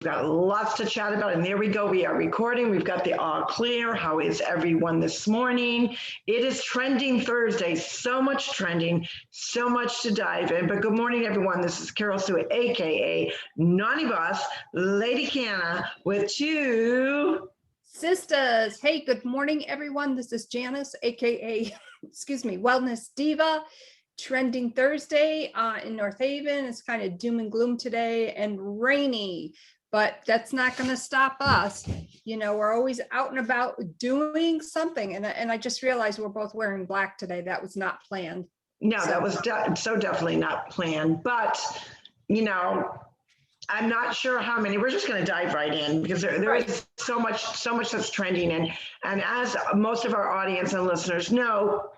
got lots to chat about, and there we go. We are recording. We've got the all clear. How is everyone this morning? It is Trending Thursday. So much trending, so much to dive in. But good morning, everyone. This is Carol Sue, aka Naughty Boss, Lady Canna, with two sisters. Hey, good morning, everyone. This is Janice, aka Wellness Diva. Trending Thursday in North Haven. It's kind of doom and gloom today and rainy, but that's not going to stop us. You know, we're always out and about doing something. And I just realized we're both wearing black today. That was not planned. No, that was so definitely not planned. But, you know, I'm not sure how many. We're just going to dive right in because there is so much that's trending. And as most of our audience and listeners know,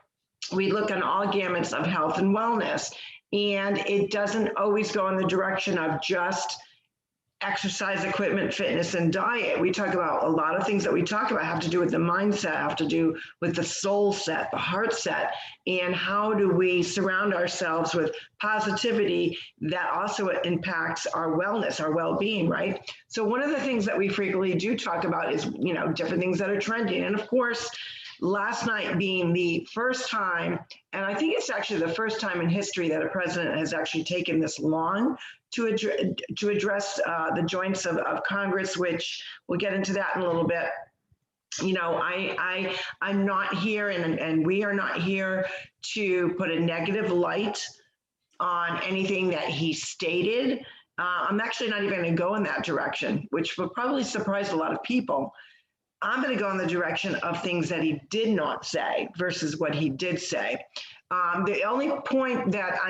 we look on all gamuts of health and wellness, and it doesn't always go in the direction of just exercise equipment, fitness, and diet. We talk about a lot of things that we talk about have to do with the mindset, have to do with the soul set, the heart set, and how do we surround ourselves with positivity that also impacts our wellness, our well-being, right? So one of the things that we frequently do talk about is, you know, different things that are trending. And of course, last night being the first time, and I think it's actually the first time in history that a president has actually taken this long to address the joints of Congress, which we'll get into that in a little bit. You know, I'm not here, and we are not here to put a negative light on anything that he stated. I'm actually not even going to go in that direction, which will probably surprise a lot of people. I'm going to go in the direction of things that he did not say versus what he did say. The only point that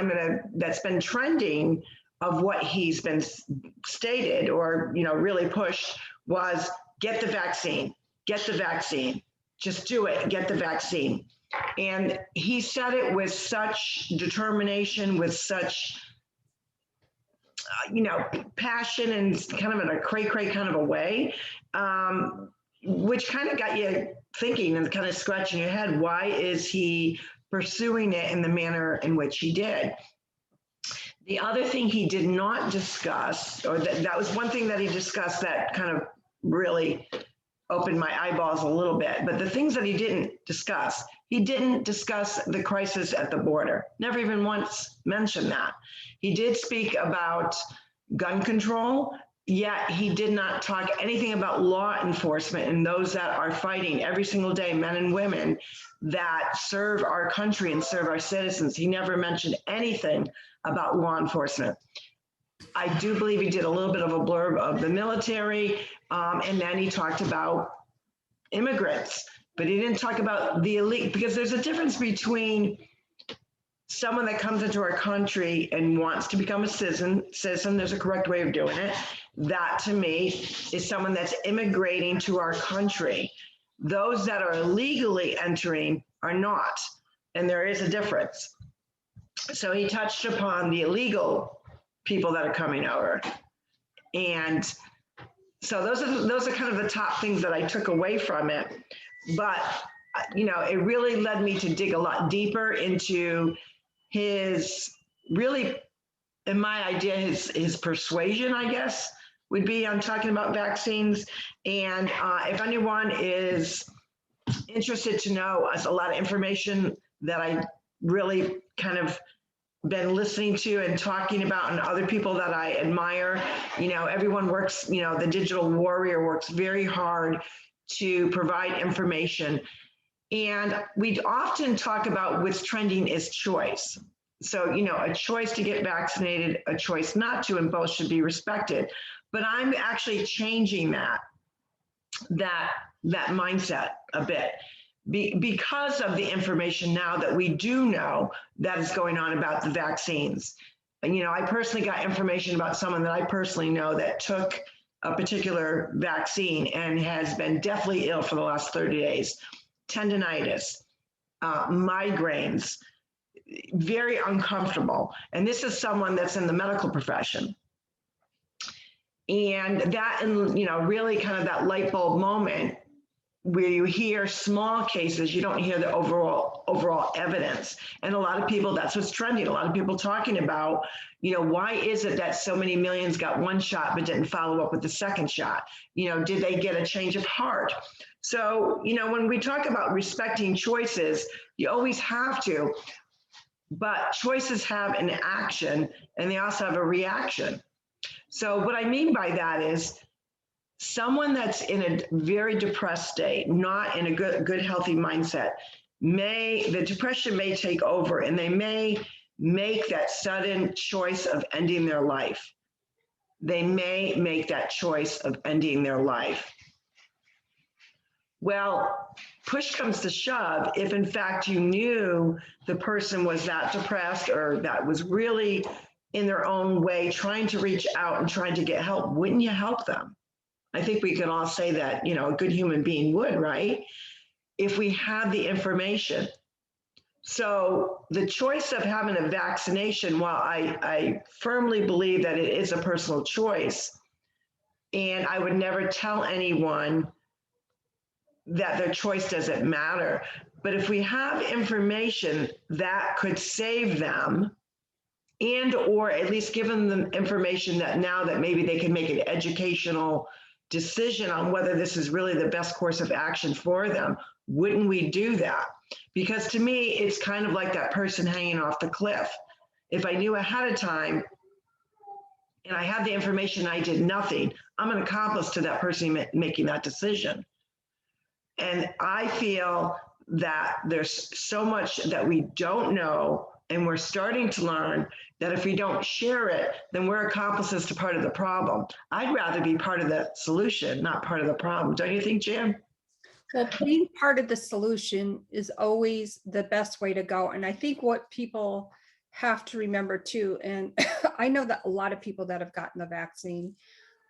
that's been trending of what he's been stated or, you know, really pushed was get the vaccine, just do it, get the vaccine. And he said it with such determination, with such, you know, passion and kind of in a cray-cray kind of a way. Which kind of got you thinking and kind of scratching your head. Why is he pursuing it in the manner in which he did? The other thing he did not discuss, or that was one thing that he discussed that kind of really opened my eyeballs a little bit, but the things that he didn't discuss the crisis at the border. Never even once mentioned that. He did speak about gun control, yet he did not talk anything about law enforcement and those that are fighting every single day, men and women that serve our country and serve our citizens. He never mentioned anything about law enforcement. I do believe he did a little bit of a blurb of the military, and then he talked about immigrants, but he didn't talk about the elite, because there's a difference between someone that comes into our country and wants to become a citizen, there's a correct way of doing it. That to me is someone that's immigrating to our country. Those that are illegally entering are not, and there is a difference. So he touched upon the illegal people that are coming over. And so those are kind of the top things that I took away from it. But, you know, it really led me to dig a lot deeper into his really, in my idea, his persuasion, I guess, would be on talking about vaccines. And if anyone is interested to know a lot of information that I really kind of been listening to and talking about, and other people that I admire, you know, everyone works, you know, the digital warrior works very hard to provide information. And we often talk about what's trending is choice. So, you know, a choice to get vaccinated, a choice not to, and both should be respected. But I'm actually changing that mindset a bit because of the information now that we do know that is going on about the vaccines. And, you know, I personally got information about someone that I personally know that took a particular vaccine and has been deathly ill for the last 30 days. Tendinitis, migraines, very uncomfortable. And this is someone that's in the medical profession. And that, and, you know, really kind of that light bulb moment where you hear small cases, you don't hear the overall evidence. And a lot of people, that's what's trending. A lot of people talking about, why is it that so many millions got one shot but didn't follow up with the second shot? Did they get a change of heart? So, when we talk about respecting choices, you always have to, but choices have an action and they also have a reaction. So what I mean by that is, someone that's in a very depressed state, not in a good healthy mindset, the depression may take over and they may make that sudden choice of ending their life. They may make that choice of ending their life. Well, push comes to shove, if in fact you knew the person was that depressed or that was really in their own way trying to reach out and trying to get help, wouldn't you help them? I think we can all say that, a good human being would, right? If we had the information. So the choice of having a vaccination, while I firmly believe that it is a personal choice, and I would never tell anyone that their choice doesn't matter. But if we have information that could save them, and or at least give them the information that now that maybe they can make an educational decision on whether this is really the best course of action for them, wouldn't we do that? Because to me, it's kind of like that person hanging off the cliff. If I knew ahead of time and I had the information, I did nothing, I'm an accomplice to that person making that decision. And I feel that there's so much that we don't know and we're starting to learn, that if we don't share it, then we're accomplices to part of the problem. I'd rather be part of the solution, not part of the problem. Don't you think, Jan? Well, being part of the solution is always the best way to go. And I think what people have to remember too, and I know that a lot of people that have gotten the vaccine,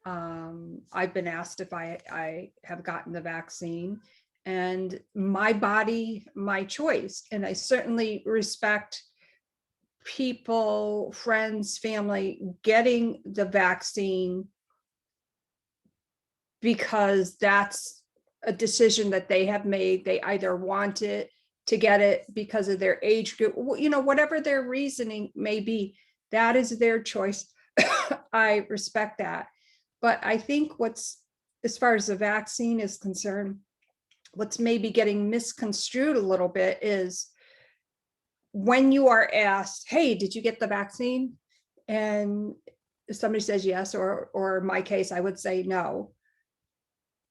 I've been asked if I have gotten the vaccine, and my body, my choice. And I certainly respect people, friends, family getting the vaccine because that's a decision that they have made. They either want it to get it because of their age group, whatever their reasoning may be, that is their choice. I respect that. But I think as far as the vaccine is concerned, what's maybe getting misconstrued a little bit is when you are asked, hey, did you get the vaccine? And if somebody says yes, or in my case, I would say no.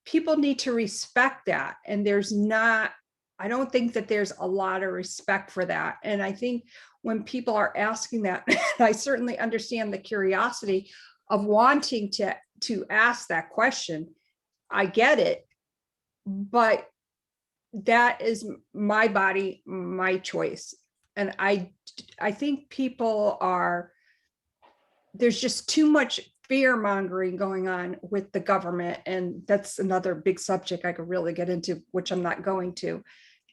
People need to respect that. And I don't think that there's a lot of respect for that. And I think when people are asking that, I certainly understand the curiosity of wanting to ask that question. I get it, but that is my body, my choice. And I think there's just too much fear mongering going on with the government. And that's another big subject I could really get into, which I'm not going to.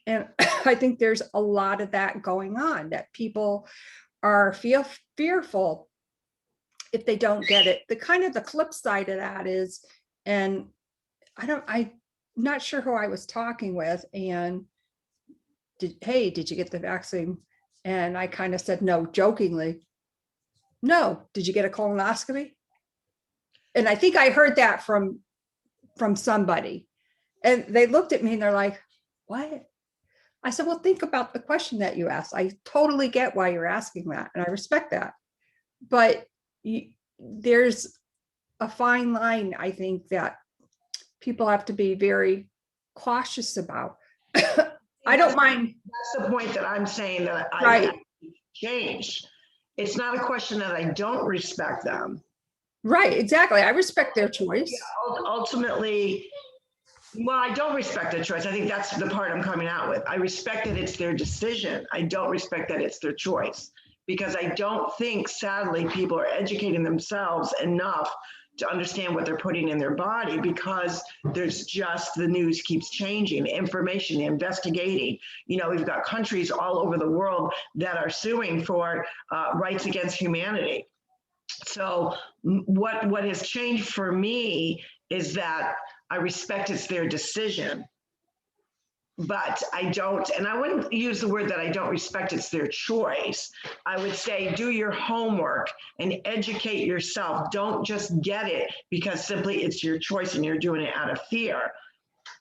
And I think there's a lot of that going on, that people are fearful if they don't get it. The flip side of that is, and I'm not sure who I was talking with, and did you get the vaccine? And I kind of said no, jokingly. No, did you get a colonoscopy? And I think I heard that from somebody, and they looked at me and they're like, what? I said, well, think about the question that you asked. I totally get why you're asking that, and I respect that. But there's a fine line, I think, that people have to be very cautious about. I don't mind. That's the point that I'm saying, that Right. I changed. It's not a question that I don't respect them. Right, exactly. I respect their choice. Yeah, ultimately, well, I don't respect their choice. I think that's the part I'm coming out with. I respect that it's their decision. I don't respect that it's their choice, because I don't think, sadly, people are educating themselves enough to understand what they're putting in their body, because there's just, the news keeps changing, the information, the investigating. We've got countries all over the world that are suing for rights against humanity. So what has changed for me is that I respect it's their decision. but I don't, and I wouldn't use the word that I don't respect, it's their choice. I would say do your homework and educate yourself. Don't just get it because simply it's your choice and you're doing it out of fear.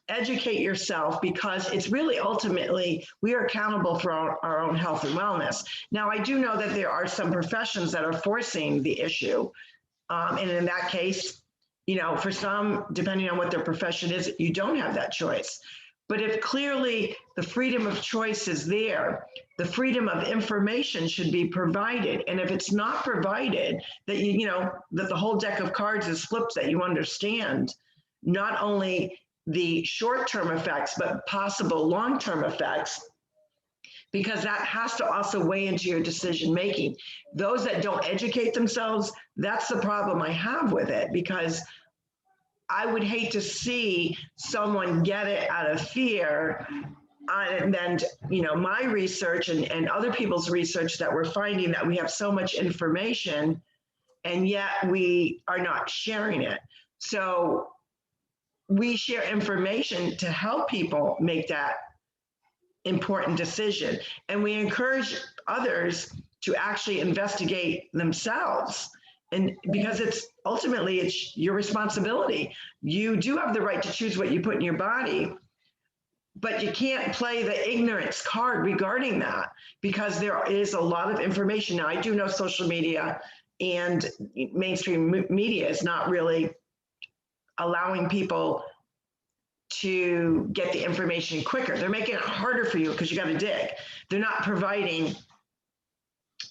Educate yourself because it's really ultimately, we are accountable for our own health and wellness. Now, I do know that there are some professions that are forcing the issue. And in that case, you know, for some, depending on what their profession is, you don't have that choice. But if clearly the freedom of choice is there, the freedom of information should be provided. And if it's not provided, that you know, that the whole deck of cards is flipped, that you understand not only the short-term effects, but possible long-term effects, because that has to also weigh into your decision making. Those that don't educate themselves, that's the problem I have with it, because I would hate to see someone get it out of fear. And then, you know, my research and other people's research that we're finding that we have so much information and yet we are not sharing it. So we share information to help people make that important decision. And we encourage others to actually investigate themselves. And because it's ultimately, it's your responsibility. You do have the right to choose what you put in your body, but you can't play the ignorance card regarding that, because there is a lot of information. Now, I do know social media and mainstream media is not really allowing people to get the information quicker. They're making it harder for you because you got to dig. They're not providing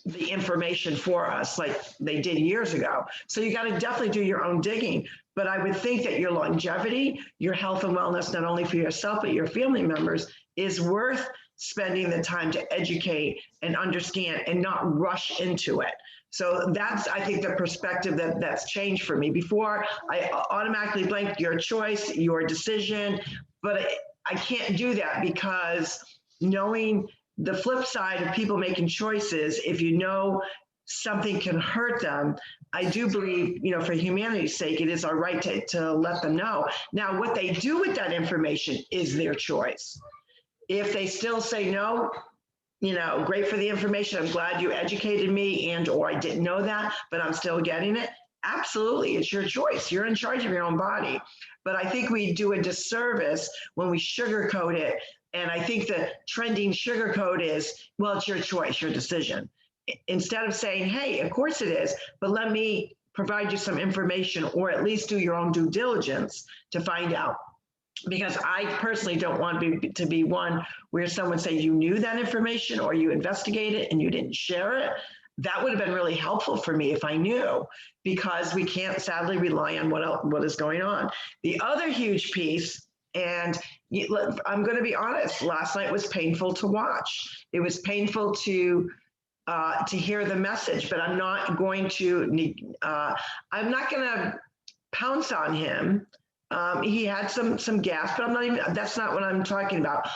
the information for us like they did years ago. So you got to definitely do your own digging. But I would think that your longevity, your health and wellness, not only for yourself, but your family members, is worth spending the time to educate and understand and not rush into it. So that's, I think, the perspective that's changed for me. Before, I automatically blanked your choice, your decision, but I can't do that, because knowing the flip side of people making choices, if you know something can hurt them, I do believe, you know, for humanity's sake, it is our right to let them know. Now, what they do with that information is their choice. If they still say no, you know, great for the information, I'm glad you educated me, and or I didn't know that, but I'm still getting it. Absolutely, it's your choice. You're in charge of your own body. But I think we do a disservice when we sugarcoat it. And I think the trending sugarcoat is, well, it's your choice, your decision. Instead of saying, hey, of course it is, but let me provide you some information, or at least do your own due diligence to find out. Because I personally don't want to be one where someone say you knew that information or you investigated and you didn't share it. That would have been really helpful for me if I knew, because we can't sadly rely on what is going on. The other huge piece, and I'm going to be honest, last night was painful to watch. It was painful to hear the message, but I'm not going to pounce on him. He had some gas, but that's not what I'm talking about.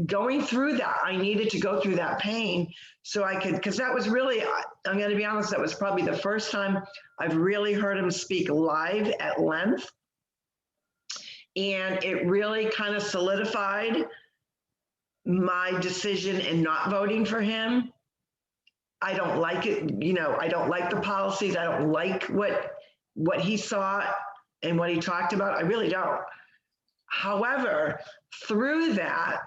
Going through that, I needed to go through that pain so I could, because that was really, I'm going to be honest, that was probably the first time I've really heard him speak live at length. And it really kind of solidified my decision in not voting for him. I don't like it. You know, I don't like the policies. I don't like what he saw and what he talked about. I really don't. However, through that,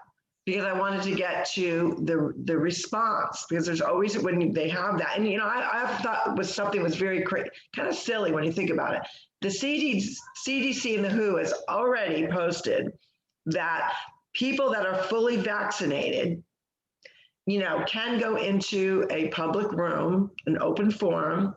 because I wanted to get to the response, because there's always, when they have that, and you know, I thought it was something was very kind of silly when you think about it. The CDC and the WHO has already posted that people that are fully vaccinated, you know, can go into a public room, an open forum,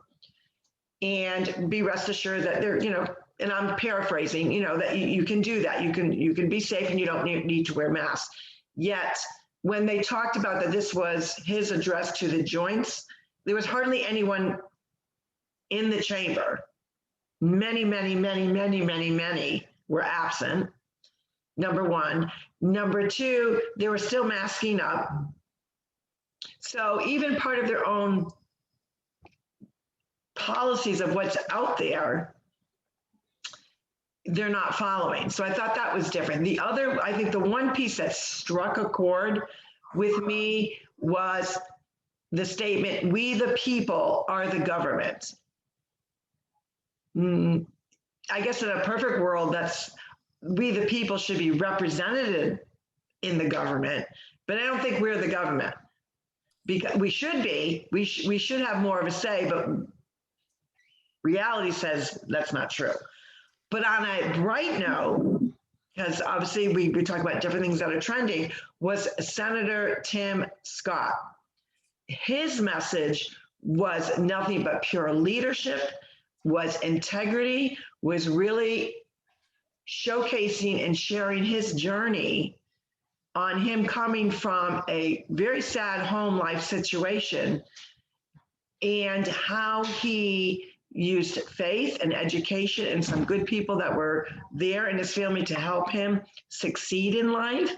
and be rest assured that they're, you know, and I'm paraphrasing, you know, that you can do that. You can be safe and you don't need to wear masks. Yet, when they talked about that this was his address to the joints, there was hardly anyone in the chamber. Many were absent, number one. Number two, they were still masking up. So even part of their own policies of what's out there, they're not following. So I thought that was different. The other, I think the one piece that struck a chord with me was the statement, "We the people are the government." I guess in a perfect world, that's we the people should be represented in the government, but I don't think we're the government. Because we should be, we should have more of a say, but reality says that's not true. But on a bright note, because obviously we talk about different things that are trending, was Senator Tim Scott. His message was nothing but pure leadership, was integrity, was really showcasing and sharing his journey on him coming from a very sad home life situation and how he used faith and education and some good people that were there in his family to help him succeed in life.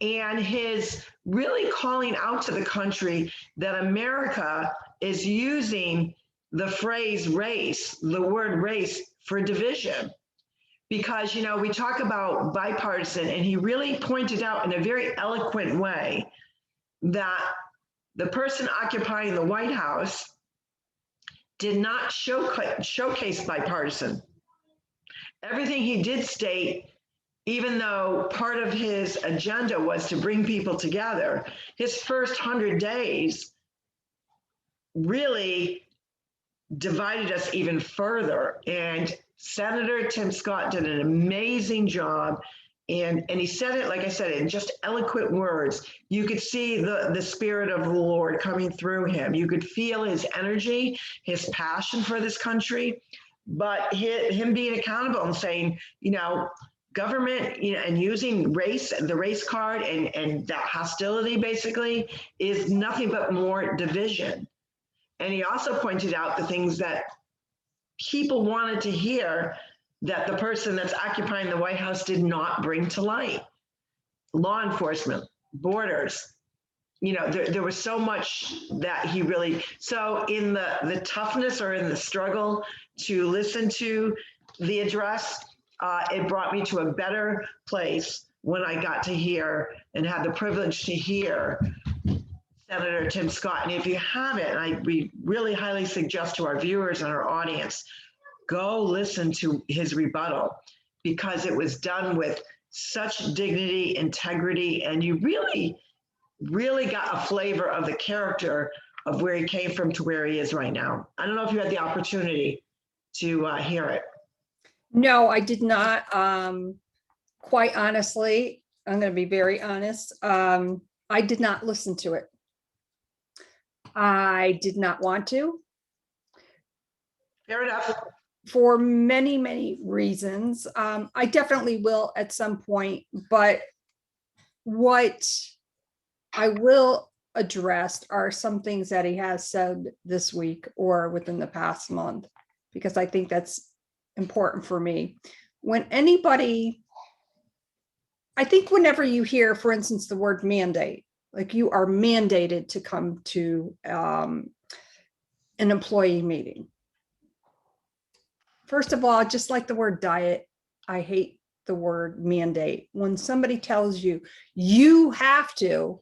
And his really calling out to the country that America is using the phrase race, the word race, for division. Because, you know, we talk about bipartisan, and he really pointed out in a very eloquent way that the person occupying the White House did not showcase bipartisan. Everything he did state, even though part of his agenda was to bring people together, his first 100 days really divided us even further. And Senator Tim Scott did an amazing job. And he said it, like I said, in just eloquent words. You could see the spirit of the Lord coming through him. You could feel his energy, his passion for this country, but him being accountable and saying, you know, government, you know, and using race, the race card and that hostility basically is nothing but more division. And he also pointed out the things that people wanted to hear that the person that's occupying the White House did not bring to light. Law enforcement, borders, you know, there was so much that he really, so in the toughness or in the struggle to listen to the address, it brought me to a better place when I got to hear and had the privilege to hear Senator Tim Scott. And if you haven't, we really highly suggest to our viewers and our audience, go listen to his rebuttal, because it was done with such dignity, integrity, and you really, really got a flavor of the character of where he came from to where he is right now. I don't know if you had the opportunity to hear it. No, I did not. Quite honestly, I'm going to be very honest. I did not listen to it. I did not want to. Fair enough. For many, many reasons. I definitely will at some point, but what I will address are some things that he has said this week or within the past month, because I think that's important for me. When anybody, I think whenever you hear, for instance, the word mandate, like you are mandated to come to an employee meeting. First of all, just like the word diet, I hate the word mandate. When somebody tells you, you have to.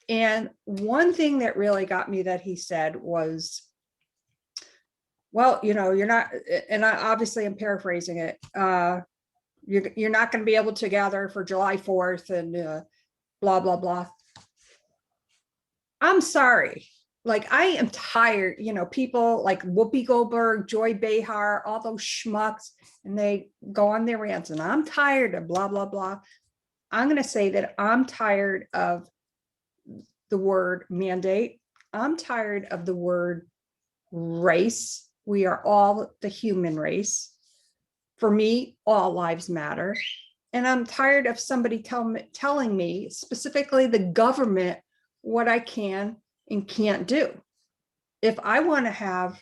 And one thing that really got me that he said was, well, you know, you're not, and I obviously am paraphrasing it. You're not going to be able to gather for July 4th and blah, blah, blah. I'm sorry. Like, I am tired, you know, people like Whoopi Goldberg, Joy Behar, all those schmucks, and they go on their rants, and I'm tired of blah, blah, blah. I'm going to say that I'm tired of the word mandate. I'm tired of the word race. We are all the human race. For me, all lives matter. And I'm tired of somebody telling me, specifically the government, what I can and can't do. If I want to have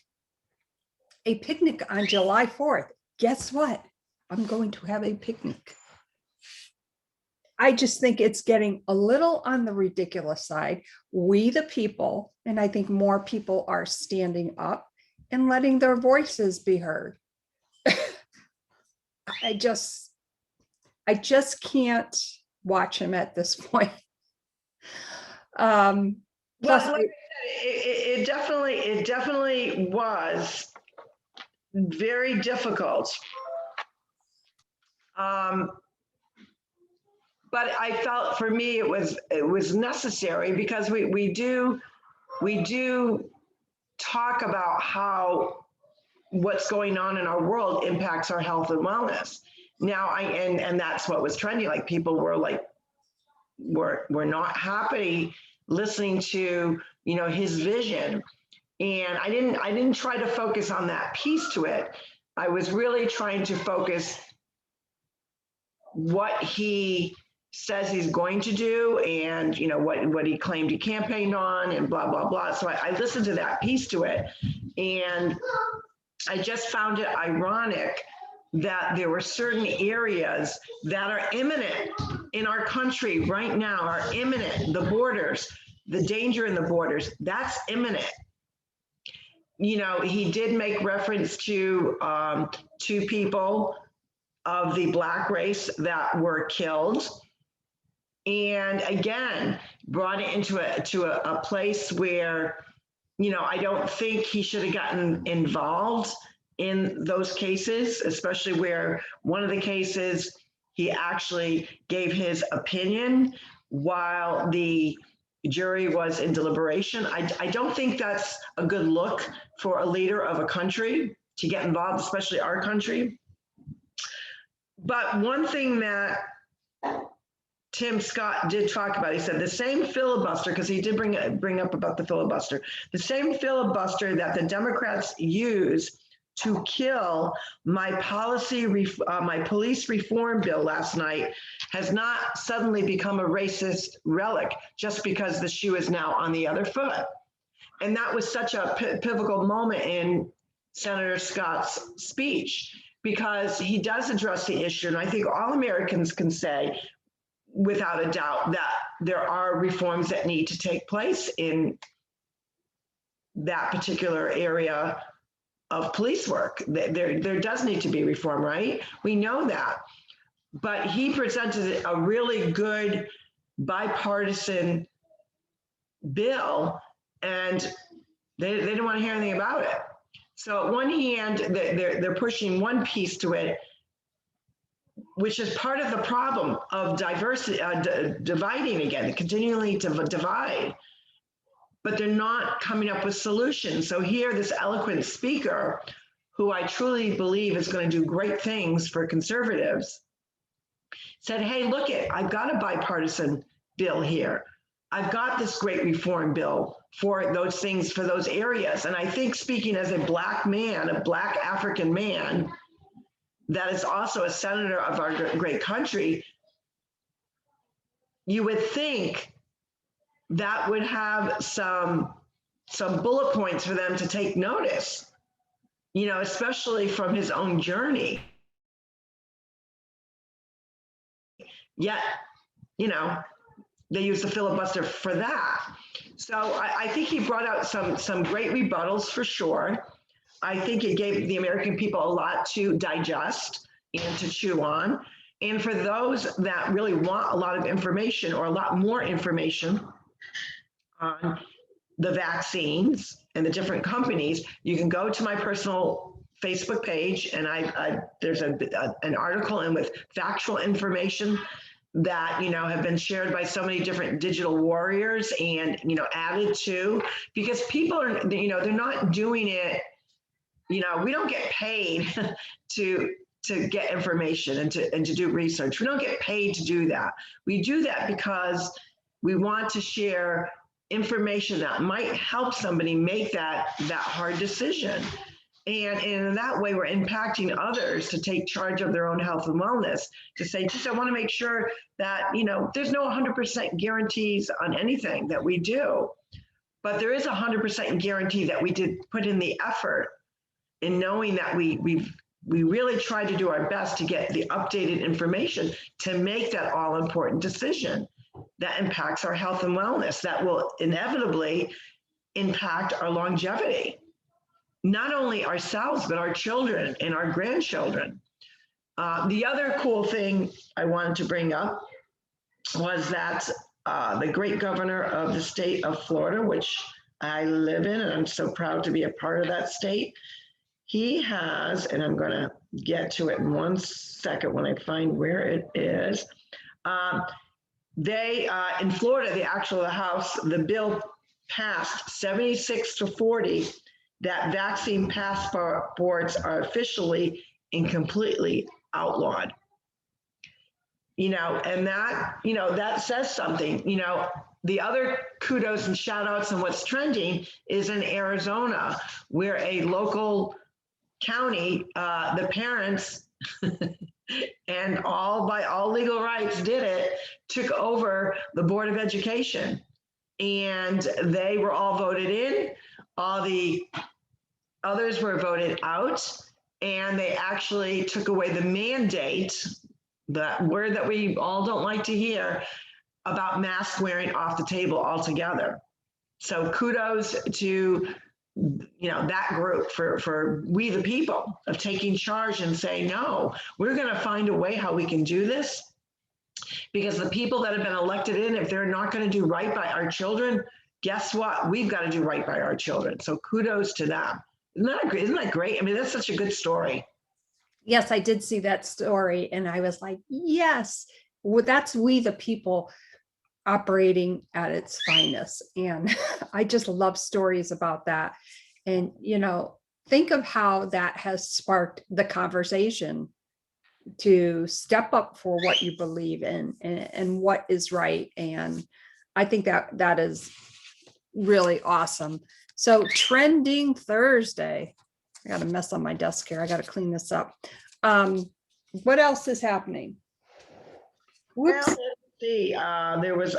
a picnic on July 4th, guess what? I'm going to have a picnic. I just think it's getting a little on the ridiculous side. We the people, and I think more people are standing up and letting their voices be heard. I just can't watch him at this point. Plus, Well, like I said, it definitely was very difficult. But I felt for me it was necessary because we do talk about how what's going on in our world impacts our health and wellness. Now and that's what was trending. Like people were like, we're not happy listening to, you know, his vision. And I didn't try to focus on that piece to it. I was really trying to focus what he says he's going to do and, you know, what he claimed he campaigned on and blah, blah, blah. So I listened to that piece to it. And I just found it ironic that there were certain areas that are imminent in our country right now, are imminent. The borders, the danger in the borders, that's imminent. You know, he did make reference to 2 people of the Black race that were killed. And again, brought it into a place where, you know, I don't think he should have gotten involved in those cases, especially where one of the cases he actually gave his opinion while the jury was in deliberation. I don't think that's a good look for a leader of a country to get involved, especially our country. But one thing that Tim Scott did talk about, he said the same filibuster, because he did bring up about the filibuster, the same filibuster that the Democrats use to kill my police reform bill last night has not suddenly become a racist relic just because the shoe is now on the other foot. And that was such a pivotal moment in Senator Scott's speech, because he does address the issue. And I think all Americans can say, without a doubt, that there are reforms that need to take place in that particular area of police work. There does need to be reform, right? We know that. But he presented a really good bipartisan bill, and they didn't want to hear anything about it. So at one hand, they're pushing one piece to it, which is part of the problem of diversity, dividing again, continually to divide, but they're not coming up with solutions. So here, this eloquent speaker, who I truly believe is going to do great things for conservatives, said, hey, look it, I've got a bipartisan bill here. I've got this great reform bill for those things, for those areas. And I think, speaking as a Black man, a Black African man, that is also a senator of our great country, you would think that would have some bullet points for them to take notice, you know, especially from his own journey. Yet, you know, they use the filibuster for that. So I think he brought out some great rebuttals for sure. I think it gave the American people a lot to digest and to chew on. And for those that really want a lot of information or a lot more information on the vaccines and the different companies, you can go to my personal Facebook page, and there's an article in with factual information that, you know, have been shared by so many different digital warriors and, you know, added to, because people are, you know, they're not doing it, you know, we don't get paid to get information and to do research. We don't get paid to do that. We do that because we want to share information that might help somebody make that hard decision. And in that way, we're impacting others to take charge of their own health and wellness, to say, just I want to make sure that, you know, there's no 100% guarantees on anything that we do, but there is a 100% guarantee that we did put in the effort in knowing that we really tried to do our best to get the updated information to make that all important decision that impacts our health and wellness, that will inevitably impact our longevity. Not only ourselves, but our children and our grandchildren. The other cool thing I wanted to bring up was that the great governor of the state of Florida, which I live in, and I'm so proud to be a part of that state. He has, and I'm going to get to it in 1 second when I find where it is. They, in Florida, the House, the bill passed 76-40 that vaccine passports are officially and completely outlawed. And that, that says something. The other kudos and shout outs and what's trending is in Arizona, where a local county, the parents and by all legal rights did it, took over the Board of Education, and they were all voted in. All the others were voted out, and they actually took away the mandate, that word that we all don't like to hear, about mask wearing off the table altogether. So kudos to that group for we the people of taking charge and saying, no, we're going to find a way how we can do this, because the people that have been elected in, if they're not going to do right by our children, guess what? We've got to do right by our children. So kudos to them. Isn't that great? I mean, that's such a good story. Yes, I did see that story, and I was like, yes, well, that's we the people operating at its finest. And I just love stories about that. And, think of how that has sparked the conversation to step up for what you believe in and what is right. And I think that is really awesome. So trending Thursday, I got a mess on my desk here. I got to clean this up. What else is happening? Whoops. Well, see, there was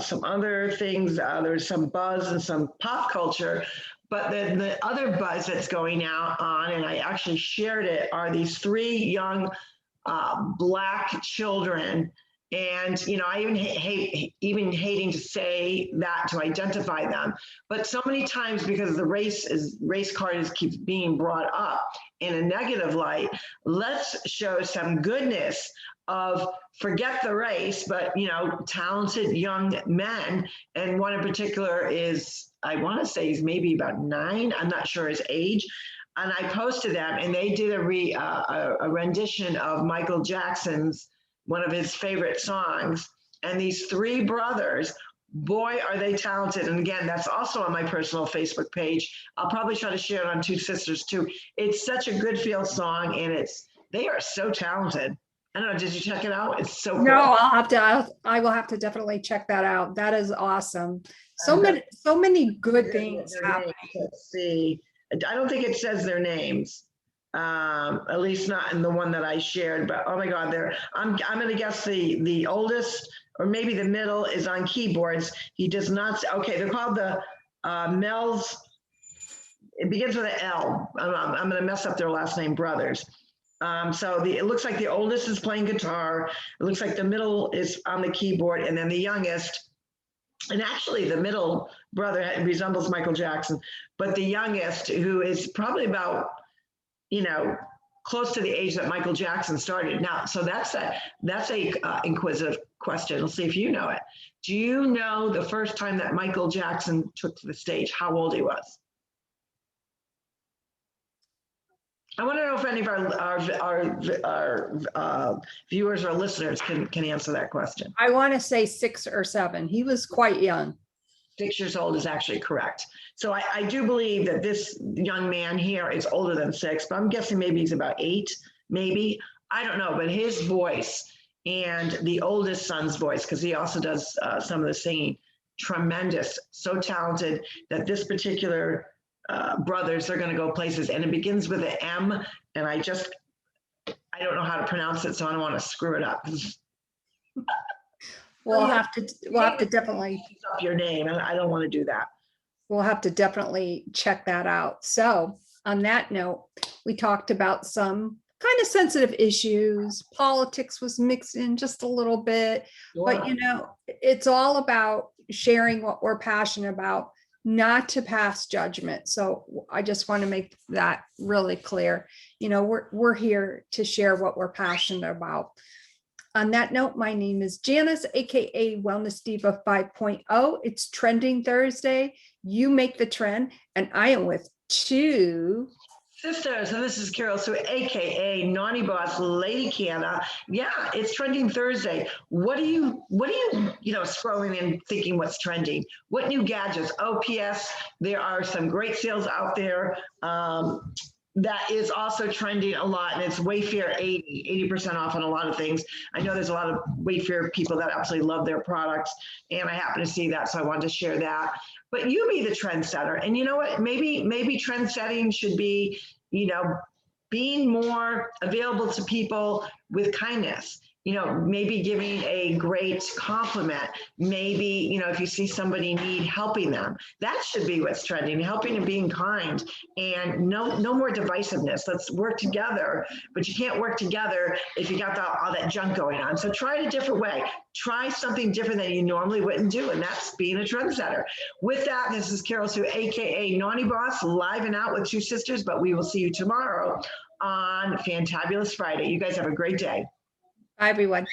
some other things. There was some buzz and some pop culture, but the other buzz that's going out on, and I actually shared it, are these 3 young Black children. And, I even hating to say that, to identify them, but so many times, because the race card keeps being brought up in a negative light, let's show some goodness of, forget the race, but, talented young men. And one in particular is, I want to say he's maybe about 9. I'm not sure his age. And I posted them, and they did a rendition of Michael Jackson's, one of his favorite songs. And these 3 brothers, boy, are they talented. And again, that's also on my personal Facebook page. I'll probably try to share it on Two Sisters too. It's such a good feel song, and they are so talented. I don't know, did you check it out? It's so cool. No, I will have to definitely check that out. That is awesome. So many good things happening. Let's see. I don't think it says their names. At least not in the one that I shared, but oh my God, I'm going to guess the oldest, or maybe the middle, is on keyboards. He does not, okay, they're called the Mel's, it begins with an L. I'm going to mess up their last name, brothers. So it looks like the oldest is playing guitar. It looks like the middle is on the keyboard, and then the youngest, and actually the middle brother resembles Michael Jackson, but the youngest, who is probably about, close to the age that Michael Jackson started. Now, so that's a inquisitive question. Let's see if you know it. Do you know the first time that Michael Jackson took to the stage, how old he was? I want to know if any of our viewers or listeners can answer that question. I want to say 6 or 7. He was quite young. 6 years old is actually correct. So I do believe that this young man here is older than 6, but I'm guessing maybe he's about 8, maybe. I don't know, but his voice and the oldest son's voice, because he also does some of the singing, tremendous, so talented that this particular brothers, they're going to go places, and it begins with an M, and I don't know how to pronounce it, so I don't want to screw it up. We'll have to definitely up your name, and I don't want to do that. We'll have to definitely check that out. So on that note, we talked about some kind of sensitive issues. Politics was mixed in just a little bit, but it's all about sharing what we're passionate about, not to pass judgment. So I just want to make that really clear. You know, we're here to share what we're passionate about. On that note, my name is Janice, aka Wellness Diva 5.0. It's Trending Thursday. You make the trend, and I am with two sisters, and this is Carol Sue, aka Naughty Boss Lady Canna. Yeah, it's Trending Thursday. What are you scrolling and thinking what's trending? What new gadgets? Oh, PS, there are some great sales out there. That is also trending a lot, and it's Wayfair 80% off on a lot of things. I know there's a lot of Wayfair people that absolutely love their products, and I happen to see that, so I wanted to share that. But you be the trendsetter, and you know what? Maybe trend setting should be, being more available to people with kindness. Maybe giving a great compliment. Maybe, if you see somebody need, helping them. That should be what's trending, helping and being kind, and no more divisiveness. Let's work together, but you can't work together if you got all that junk going on. So try it a different way. Try something different that you normally wouldn't do, and that's being a trendsetter. With that, this is Carol Sue, aka Naughty Boss, live and out with two sisters, but we will see you tomorrow on Fantabulous Friday. You guys have a great day. Bye, everyone.